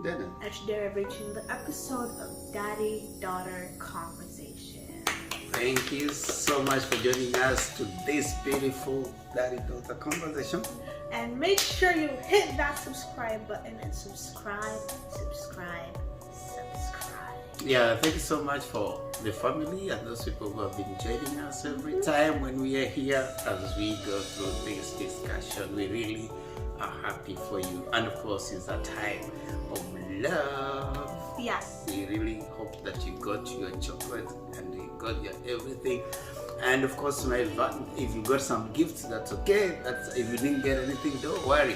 Then And today we're reaching the episode of Daddy-Daughter Conversation. thank you so much for joining us to this beautiful daddy-daughter conversation. And make sure you hit that subscribe button and subscribe. Yeah, thank you so much for the family and those people who have been joining us every time when we are here as we go through this discussion. We really are happy for you. And of course, it's a time of love. Yes. We really hope that you got your chocolate and you got your everything. And of course, if you got some gifts, that's okay. If you didn't get anything, don't worry.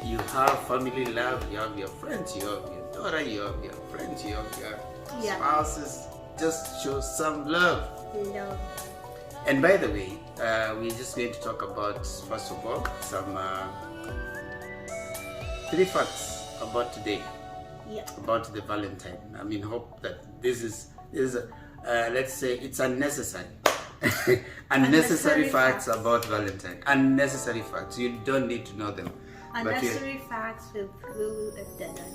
You have family love, you have your friends, you have your daughter, you have your friends, you have your spouses. Just show some love. And by the way, we're just going to talk about, first of all, some 3 facts about today. About the Valentine. I mean, hope that this is let's say it's unnecessary. Unnecessary facts about Valentine. Unnecessary facts. You don't need to know them. Unnecessary facts with food and dinner.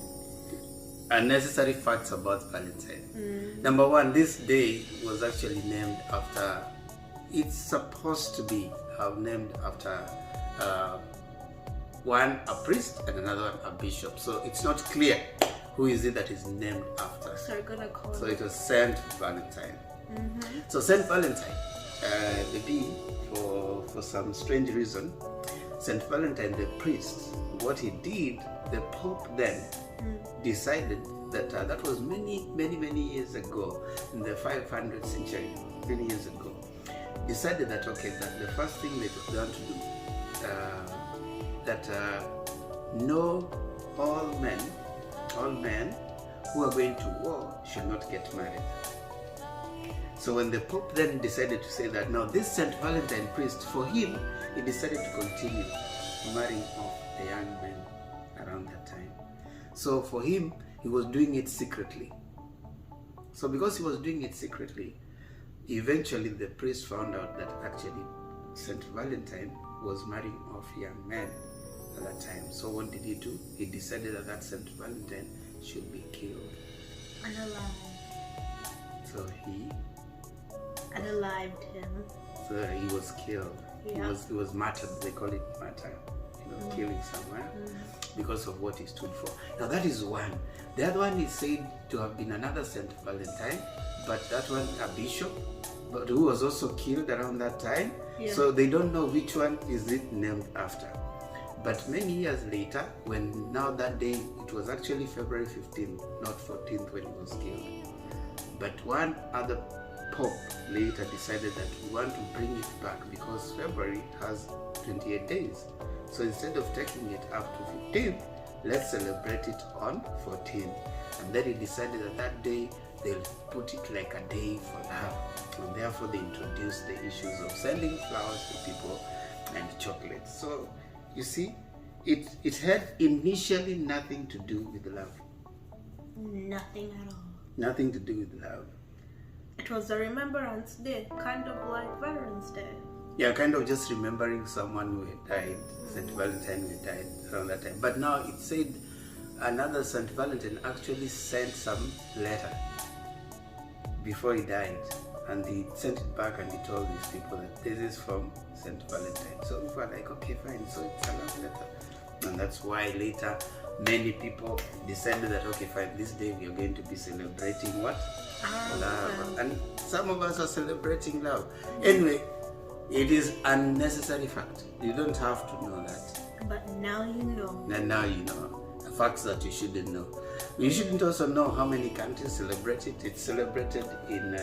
Unnecessary facts about Valentine. Number 1, this day was actually named after. It's supposed to be named after one a priest and another one a bishop. So it's not clear who is it that is named after. So we're gonna call it was Saint Valentine. So Saint Valentine, maybe for some strange reason, Saint Valentine the priest, what he did, the Pope then decided that that was many years ago, in the 500th century, many years ago, decided that okay, that the first thing they want to do, that no, all men who are going to war should not get married. So when the Pope then decided to say that now this Saint Valentine priest, for him, he decided to continue marrying off the young men around that time. So for him, he was doing it secretly. So because he was doing it secretly, eventually the priest found out that actually Saint Valentine was marrying off young men at that time. So what did he do? He decided that Saint Valentine should be killed. Unalived. So he unalived him. So he was killed. Yeah. He was martyred. They call it martyr. Killing someone because of what he stood for. Now that is one. The other one is said to have been another Saint Valentine, but that one a bishop, but who was also killed around that time. So they don't know which one is it named after. But many years later, when now that day, it was actually February 15th, not 14th when he was killed. But one other Pope later decided that we want to bring it back because February has 28 days. So instead of taking it up to 15th, let's celebrate it on 14th. And then he decided that that day they'll put it like a day for love. And therefore they introduced the issues of sending flowers to people and chocolates. So you see, it had initially nothing to do with love. Nothing at all. Nothing to do with love. It was a Remembrance Day, kind of like Veterans Day. Yeah, kind of just remembering someone who had died, Saint Valentine who had died around that time. But now it said another Saint Valentine actually sent some letter before he died. And he sent it back and he told these people that this is from Saint Valentine. So we were like, okay, fine, so it's a love letter. And that's why later many people decided that, okay, fine, this day we are going to be celebrating what? Love. And some of us are celebrating love. Anyway, it is unnecessary fact. You don't have to know that. But now you know. And now you know. Facts that you shouldn't know. You shouldn't also know how many countries celebrate it. It's celebrated in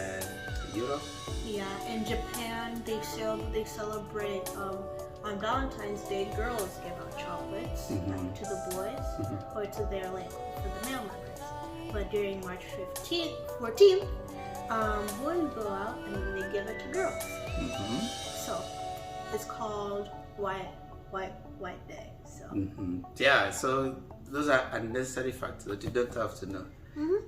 Europe. Yeah, in Japan they celebrate on Valentine's Day. Girls give out chocolates to the boys or to their for the male members. But during March 14th, boys go out and then they give it to girls. So it's called White Day. So yeah, so those are unnecessary facts that you don't have to know.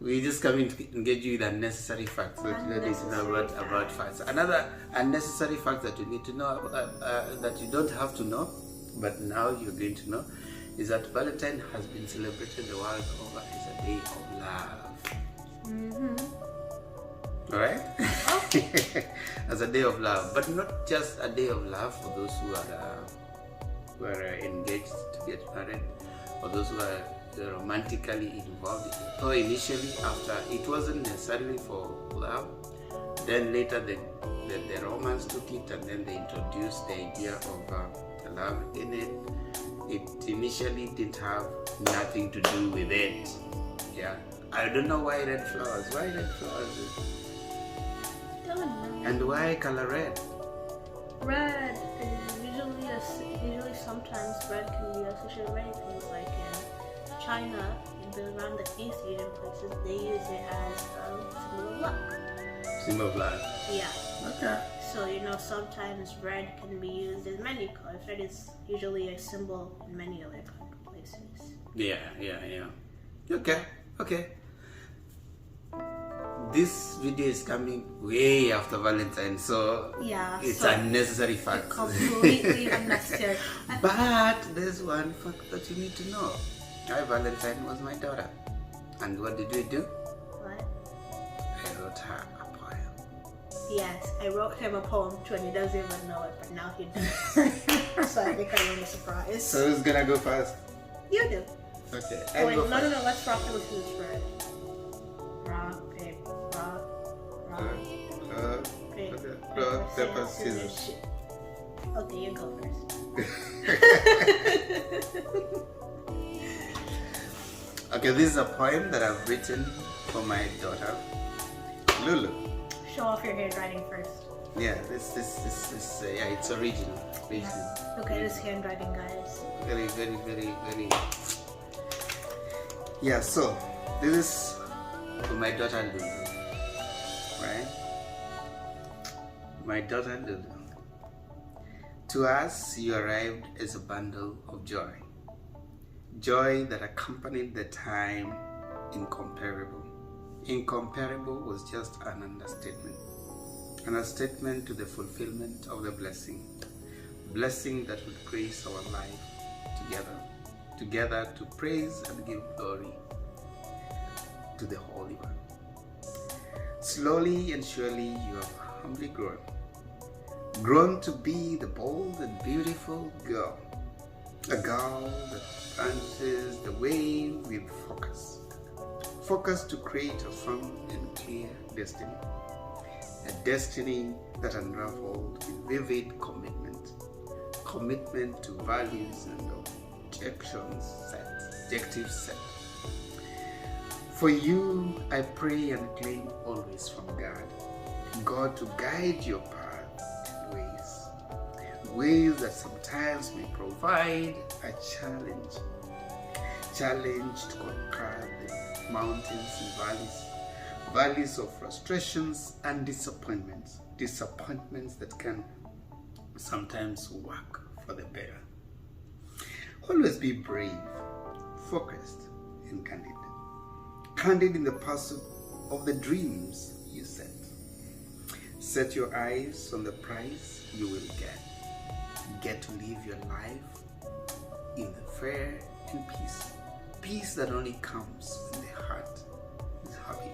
We just coming to engage you with unnecessary facts that you don't need to know about facts. Another unnecessary fact that you need to know that you don't have to know, but now you're going to know, is that Valentine has been celebrated the world over as a day of love. Alright? Okay. As a day of love, but not just a day of love for those who are engaged to get married, or those who are romantically involved. So initially, after, it wasn't necessarily for love. Then later the Romans took it, and then they introduced the idea of love in it. It initially didn't have nothing to do with it. Yeah, I don't know why red flowers. Why red flowers? Don't know. And why color red? Red is usually sometimes red can be associated with many things. Like in China, around the East Asian places, they use it as a symbol of luck. Symbol of love. Yeah. Okay. So sometimes red can be used in many colors. Red is usually a symbol in many other places. Yeah. Okay. This video is coming way after Valentine, so yeah, it's so unnecessary fact. Completely unnecessary. But there's one fact that you need to know. Valentine was my daughter. And what did we do? What? I wrote her a poem. Yes, I wrote him a poem too, and he doesn't even know it, but now he does. So I think I won a surprise. So who's gonna go first? You do. Okay. Oh, wait, no, let's rock paper scissors first. Rock, paper, rock, paper, scissors. Okay, you go first. Okay, this is a poem that I've written for my daughter, Lulu. Show off your handwriting first. Yeah, this yeah, it's original. Yeah. Look at his handwriting, guys. Very. Yeah, so this is for my daughter Lulu, right? My daughter Lulu. To us, you arrived as a bundle of joy. Joy that accompanied the time incomparable. Incomparable was just an understatement. An understatement to the fulfillment of the blessing. Blessing that would grace our life together to praise and give glory to the Holy One. Slowly and surely you have humbly grown to be the bold and beautiful girl. A girl that punches the way with focus. Focus to create a firm and clear destiny. A destiny that unraveled with vivid commitment. Commitment to values and objectives set. For you, I pray and claim always from God. God to guide your path and ways that sometimes may provide a challenge to conquer the mountains and valleys of frustrations and disappointments that can sometimes work for the better. Always be brave, focused, and candid in the pursuit of the dreams you set. Set your eyes on the prize you will get to live your life in the fair and peace that only comes when the heart is happy.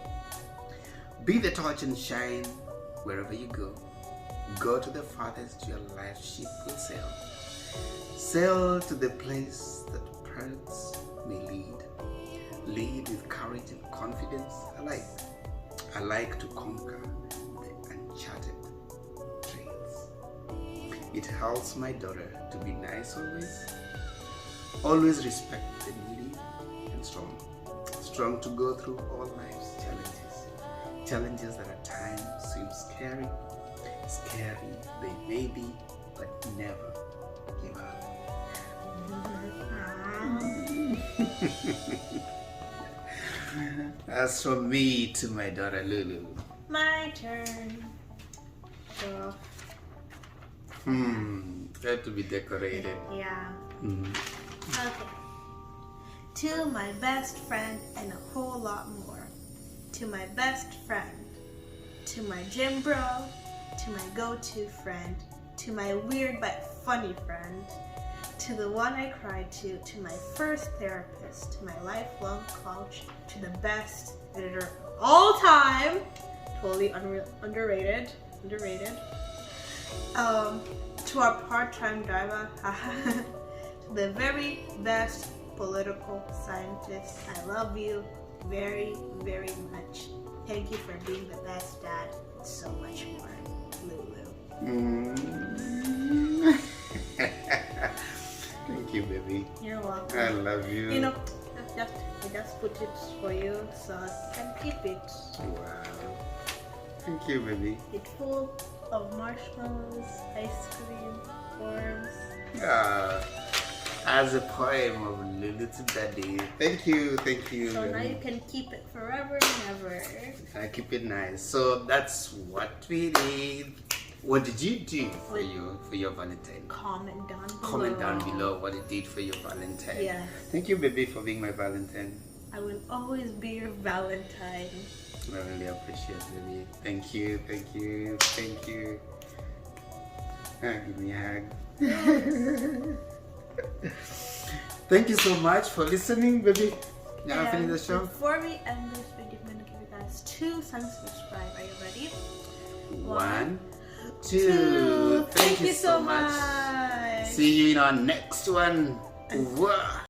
Be the torch and shine wherever you go. Go to the farthest your life ship will sail to the place that paths may lead with courage and confidence alike to conquer the uncharted trails. It helps my daughter to be nice always respect the needy and strong to go through all life's challenges that at times seem scary they may be, but never give up. As for me to my daughter Lulu. My turn. So, Got to be decorated. Yeah. Okay. To my best friend and a whole lot more. To my best friend. To my gym bro. To my go-to friend. To my weird but funny friend. to the one I cried to my first therapist, to my lifelong coach, to the best editor of all time, totally underrated, to our part-time driver, to the very best political scientist. I love you very, very much. Thank you for being the best dad and so much more, Lulu. Thank you, baby. You're welcome. I love you. You know, I just put it for you so you can keep it. Wow. Thank you, baby. It's full of marshmallows, ice cream, worms. As a poem of Lulu to Daddy. Thank you. So now you can keep it forever and ever. I keep it nice. So that's what we did. What did you do for your Valentine? Comment down below. Comment down below what you did for your Valentine. Yes. Thank you, baby, for being my Valentine. I will always be your Valentine. I really appreciate it, baby. Thank you. Give me a hug. Thank you so much for listening, baby. Now I finish the show. Before we end this video, I'm going to give you guys 2 signs to subscribe. Are you ready? 1, 2. Thank you so much. See you in our next one. Wow.